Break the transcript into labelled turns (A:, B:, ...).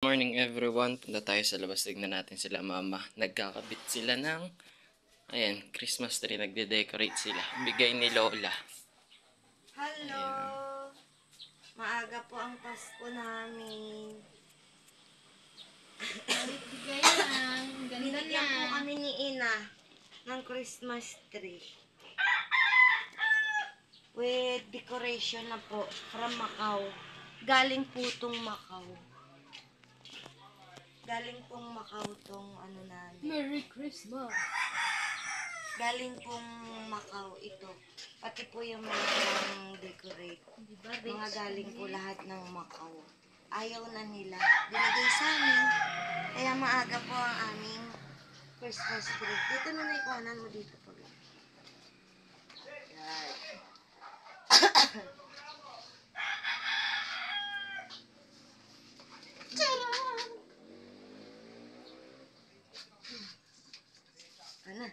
A: Morning everyone, punta tayo sa labas, tignan natin sila mama. Nagkakabit sila ng, ayan, Christmas tree, nagde-decorate sila. Bigay ni Lola.
B: Hello! Maaga po ang Pasko namin.
C: Bigay lang. Ganda
B: Binigyan po
C: na.
B: kami ni Ina ng Christmas tree. With decoration na po from Macau. Galing po tong Macau. Galing pong Macau tong ano namin.
C: Merry Christmas.
B: Galing pong Macau ito. Pati po yung mga decorate.
C: Diba,
B: Mga galing po lahat ng Macau. Ayaw na nila. Binigay sa amin. Kaya maaga po ang aming Christmas tree. Dito na naikuhanan mo dito pag. Yan. Charan! Ano?